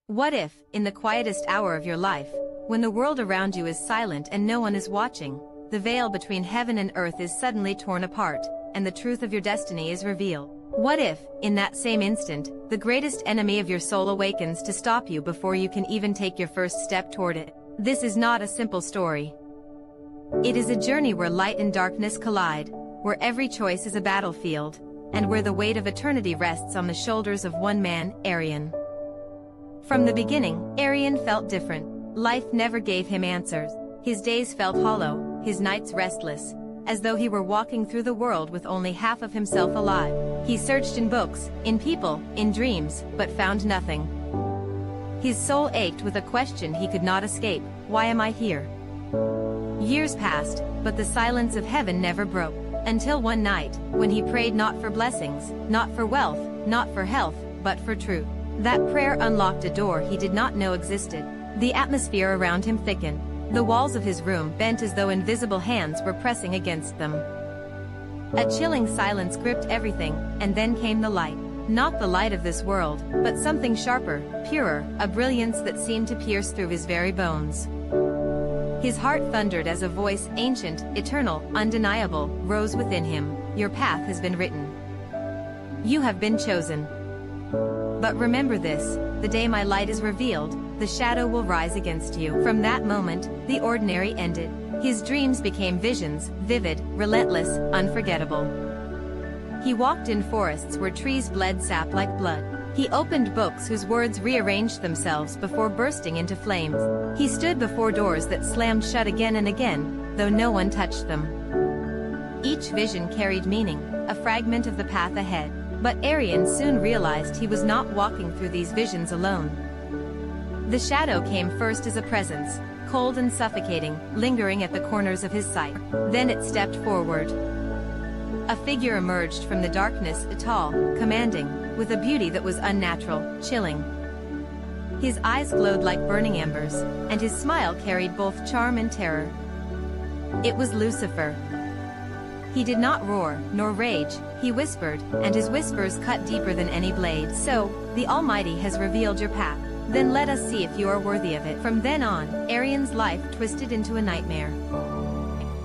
What if, in the quietest hour of your life, when the world around you is silent and no one is watching, the veil between heaven and earth is suddenly torn apart, and the truth of your destiny is revealed? What if, in that same instant, the greatest enemy of your soul awakens to stop you before you can even take your first step toward it? This is not a simple story. It is a journey where light and darkness collide, where every choice is a battlefield, and where the weight of eternity rests on the shoulders of one man, Arian. From the beginning, Arian felt different. Life never gave him answers. His days felt hollow, his nights restless, as though he were walking through the world with only half of himself alive. He searched in books, in people, in dreams, but found nothing. His soul ached with a question he could not escape: why am I here? Years passed, but the silence of heaven never broke, until one night, when he prayed not for blessings, not for wealth, not for health, but for truth. That prayer unlocked a door he did not know existed. The atmosphere around him thickened. The walls of his room bent as though invisible hands were pressing against them. A chilling silence gripped everything, and then came the light. Not the light of this world, but something sharper, purer, a brilliance that seemed to pierce through his very bones. His heart thundered as a voice, ancient, eternal, undeniable, rose within him. Your path has been written. You have been chosen. But remember this: the day my light is revealed, the shadow will rise against you. From that moment, the ordinary ended. His dreams became visions, vivid, relentless, unforgettable. He walked in forests where trees bled sap like blood. He opened books whose words rearranged themselves before bursting into flames. He stood before doors that slammed shut again and again, though no one touched them. Each vision carried meaning, a fragment of the path ahead. But Arian soon realized he was not walking through these visions alone. The shadow came first as a presence, cold and suffocating, lingering at the corners of his sight. Then it stepped forward. A figure emerged from the darkness, tall, commanding, with a beauty that was unnatural, chilling. His eyes glowed like burning embers, and his smile carried both charm and terror. It was Lucifer. He did not roar, nor rage, he whispered, and his whispers cut deeper than any blade. So, the Almighty has revealed your path. Then let us see if you are worthy of it. From then on, Arian's life twisted into a nightmare.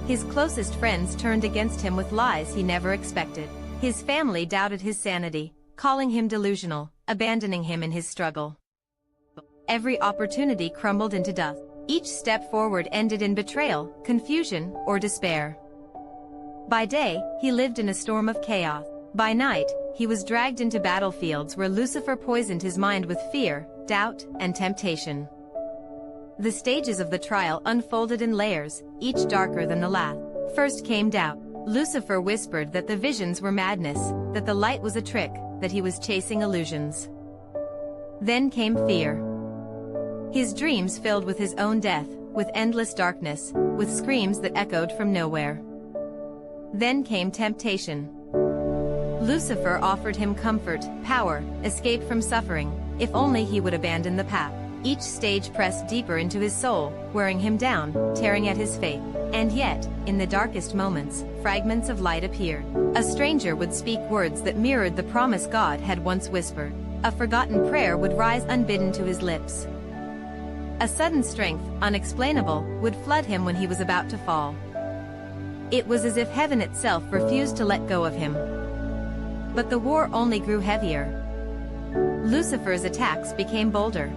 His closest friends turned against him with lies he never expected. His family doubted his sanity, calling him delusional, abandoning him in his struggle. Every opportunity crumbled into dust. Each step forward ended in betrayal, confusion, or despair. By day, he lived in a storm of chaos. By night, he was dragged into battlefields where Lucifer poisoned his mind with fear, doubt, and temptation. The stages of the trial unfolded in layers, each darker than the last. First came doubt. Lucifer whispered that the visions were madness, that the light was a trick, that he was chasing illusions. Then came fear. His dreams filled with his own death, with endless darkness, with screams that echoed from nowhere. Then came temptation. Lucifer offered him comfort, power, escape from suffering, if only he would abandon the path. Each stage pressed deeper into his soul, wearing him down, tearing at his faith. And yet, in the darkest moments, fragments of light appeared. A stranger would speak words that mirrored the promise God had once whispered. A forgotten prayer would rise unbidden to his lips. A sudden strength, unexplainable, would flood him when he was about to fall. It was as if heaven itself refused to let go of him. But the war only grew heavier. Lucifer's attacks became bolder.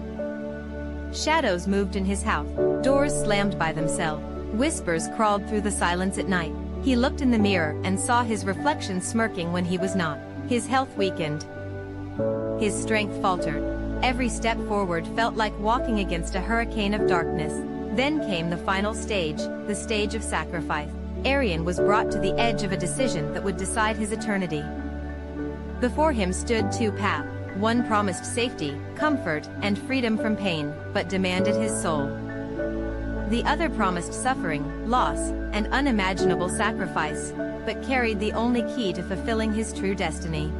Shadows moved in his house. Doors slammed by themselves. Whispers crawled through the silence at night. He looked in the mirror and saw his reflection smirking when he was not. His health weakened. His strength faltered. Every step forward felt like walking against a hurricane of darkness. Then came the final stage, the stage of sacrifice. Arian was brought to the edge of a decision that would decide his eternity. Before him stood two paths. One promised safety, comfort, and freedom from pain, but demanded his soul. The other promised suffering, loss, and unimaginable sacrifice, but carried the only key to fulfilling his true destiny.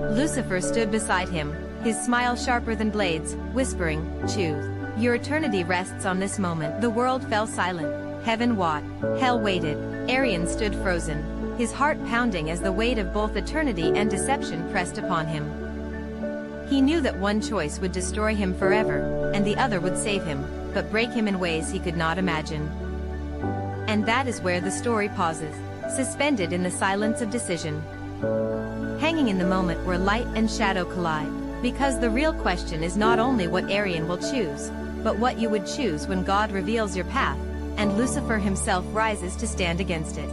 Lucifer stood beside him, his smile sharper than blades, whispering, "Choose. Your eternity rests on this moment." The world fell silent. Heaven watched. Hell waited. Arian stood frozen, his heart pounding as the weight of both eternity and deception pressed upon him. He knew that one choice would destroy him forever, and the other would save him, but break him in ways he could not imagine. And that is where the story pauses, suspended in the silence of decision. Hanging in the moment where light and shadow collide, because the real question is not only what Arian will choose, but what you would choose when God reveals your path, and Lucifer himself rises to stand against it.